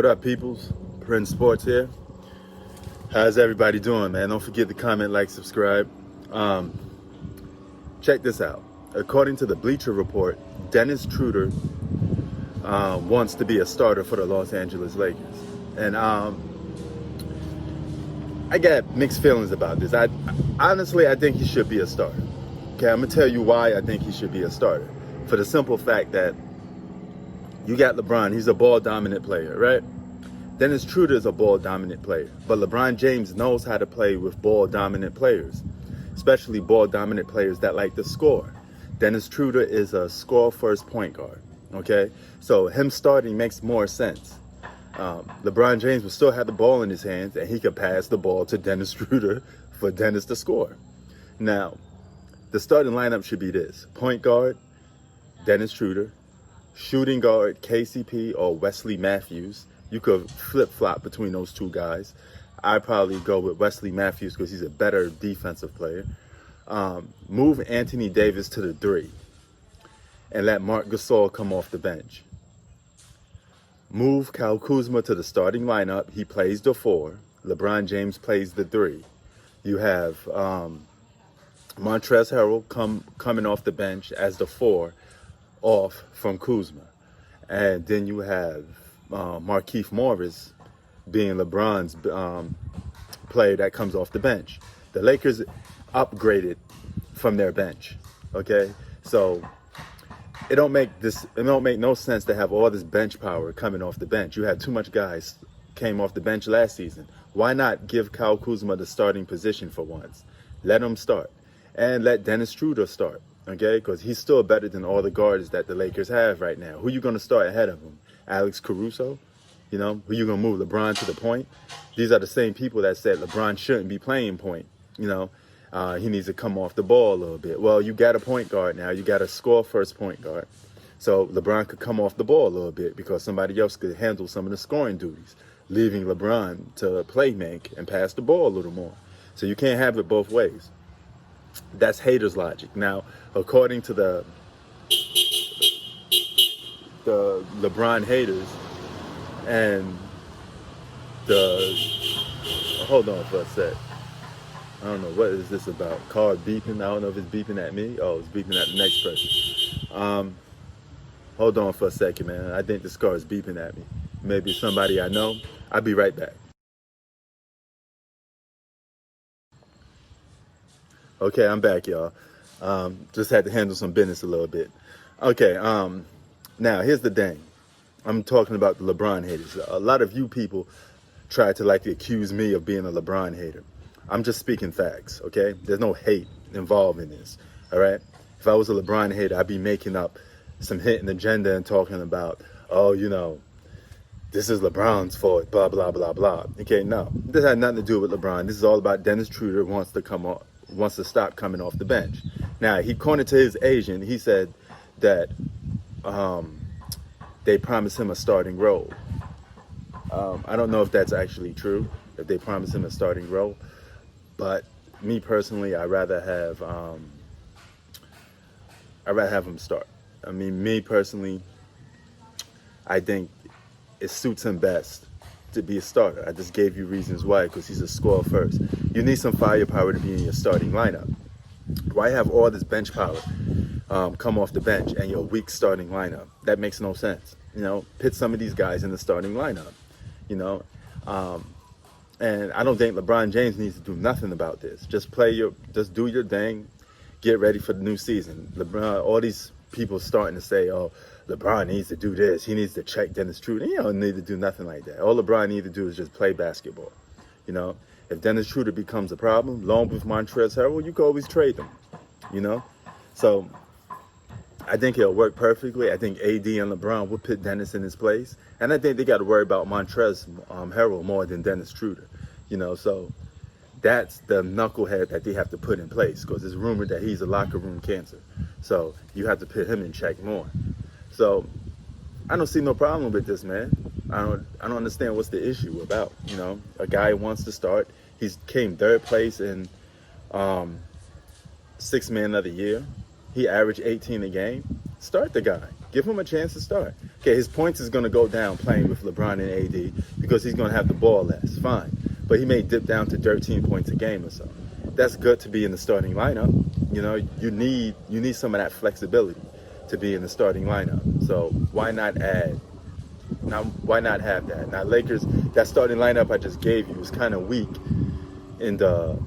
up, peoples? Prince Sports here. How's everybody doing, man? Don't forget to comment, like, subscribe. Check this out. According to the Bleacher Report, Dennis Schroder wants to be a starter for the Los Angeles Lakers. And I got mixed feelings about this. Honestly, I think he should be a starter. Okay, I'm going to tell you why I think he should be a starter. For the simple fact that you got LeBron. He's a ball-dominant player, right? Dennis Schroder is a ball-dominant player. But LeBron James knows how to play with ball-dominant players, especially ball-dominant players that like to score. Dennis Schroder is a score-first point guard, okay? So him starting makes more sense. LeBron James will still have the ball in his hands, and he could pass the ball to Dennis Schroder for Dennis to score. Now, the starting lineup should be this. Point guard, Dennis Schroder. Shooting guard, KCP or Wesley Matthews. You could flip-flop between those two guys. I'd probably go with Wesley Matthews because he's a better defensive player. Move Anthony Davis to the 3 and let Marc Gasol come off the bench. Move Kyle Kuzma to the starting lineup. He plays the 4. LeBron James plays the 3. You have Montrezl Harrell coming off the bench as the 4, off from Kuzma. And then you have Markieff Morris being LeBron's player that comes off the bench. The Lakers upgraded from their bench, okay? So it don't make no sense to have all this bench power coming off the bench. You had too much guys came off the bench last season. Why not give Kyle Kuzma the starting position for once? Let him start. And let Dennis Schroder start. Okay, because he's still better than all the guards that the Lakers have right now. Who you going to start ahead of him? Alex Caruso? You know, who you going to move LeBron to the point? These are the same people that said LeBron shouldn't be playing point. You know, he needs to come off the ball a little bit. Well, you got a point guard now. You got a score-first point guard. So LeBron could come off the ball a little bit because somebody else could handle some of the scoring duties, leaving LeBron to play make and pass the ball a little more. So you can't have it both ways. That's haters' logic. Now, according to the LeBron haters and hold on for a sec. I don't know, what is this about? Car beeping? I don't know if it's beeping at me. Oh, it's beeping at the next person. Hold on for a second, man. I think this car is beeping at me. Maybe somebody I know. I'll be right back. Okay, I'm back, y'all. Just had to handle some business a little bit. Okay, now here's the thing. I'm talking about the LeBron haters. A lot of you people try to accuse me of being a LeBron hater. I'm just speaking facts, okay? There's no hate involved in this, all right? If I was a LeBron hater, I'd be making up some hidden agenda and talking about, oh, you know, this is LeBron's fault, blah, blah, blah, blah. Okay, no, this had nothing to do with LeBron. This is all about Dennis Schroder wants to stop coming off the bench. Now, according to his agent, he said that they promised him a starting role. I don't know if that's actually true, if they promised him a starting role, but me personally, I'd rather have him start. I mean, me personally, I think it suits him best to be a starter. I just gave you reasons why, because he's a scorer first. You need some firepower to be in your starting lineup. Why have all this bench power come off the bench and your weak starting lineup? That makes no sense. You know, put some of these guys in the starting lineup, you know. And I don't think LeBron James needs to do nothing about this. Just do your thing, get ready for the new season. LeBron, all these people starting to say, oh, LeBron needs to do this. He needs to check Dennis Schroder. You don't need to do nothing like that. All LeBron needs to do is just play basketball. You know, if Dennis Schroder becomes a problem, along with Montrezl Harrell, you can always trade them. You know, so I think it'll work perfectly. I think AD and LeBron will put Dennis in his place, and I think they got to worry about Montrezl Harrell more than Dennis Schroder. You know, so that's the knucklehead that they have to put in place, because it's rumored that he's a locker room cancer. So you have to put him in check more. So I don't see no problem with this, man. I don't understand what's the issue about. You know, a guy wants to start. He's came third place in Sixth Man of the Year. He averaged 18 a game. Start the guy. Give him a chance to start. Okay, his points is going to go down playing with LeBron and AD because he's going to have the ball less. Fine. But he may dip down to 13 points a game or so. That's good to be in the starting lineup. You know, you need some of that flexibility to be in the starting lineup. So why not add? Now, why not have that? Now, Lakers, that starting lineup I just gave you is kind of weak in the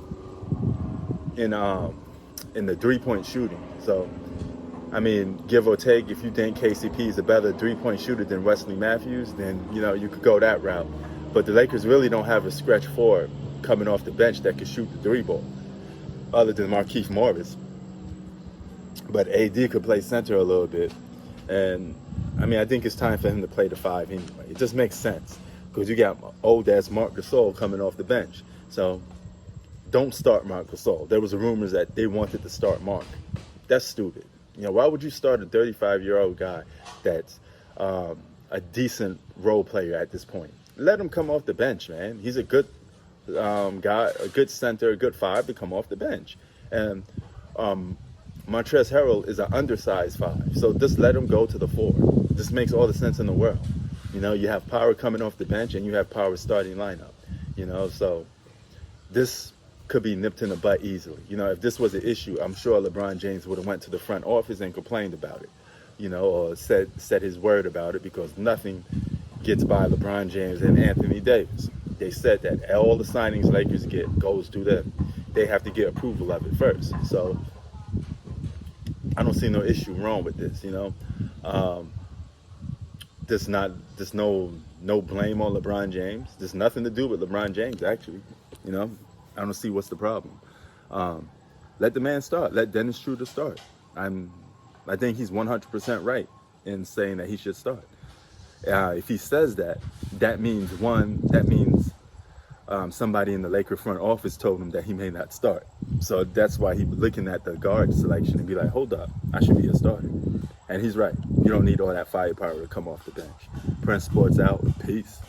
3-point shooting. So, I mean, give or take, if you think KCP is a better 3-point shooter than Wesley Matthews, then, you know, you could go that route. But the Lakers really don't have a stretch forward coming off the bench that can shoot the 3-ball, other than Markieff Morris. But AD could play center a little bit. And, I mean, I think it's time for him to play the 5 anyway. It just makes sense because you got old-ass Marc Gasol coming off the bench. So, don't start Marc Gasol. There was rumors that they wanted to start Marc. That's stupid. You know, why would you start a 35-year-old guy that's a decent role player at this point? Let him come off the bench, man. He's a good guy, a good center, a good 5 to come off the bench. And Montrezl Harrell is an undersized 5, so just let him go to the 4. This makes all the sense in the world. You know, you have power coming off the bench, and you have power starting lineup. You know, so this could be nipped in the butt easily. You know, if this was an issue, I'm sure LeBron James would have went to the front office and complained about it, you know, or said his word about it, because nothing gets by LeBron James and Anthony Davis. They said that all the signings Lakers get goes through them. They have to get approval of it first. So I don't see no issue wrong with this, you know. There's no blame on LeBron James. There's nothing to do with LeBron James, actually, you know. I don't see what's the problem. Let the man start. Let Dennis Schroder start. I think he's 100% right in saying that he should start. If he says that, that means somebody in the Laker front office told him that he may not start. So that's why he's looking at the guard selection and be like, hold up, I should be a starter. And he's right. You don't need all that firepower to come off the bench. Prince Sports out. Peace.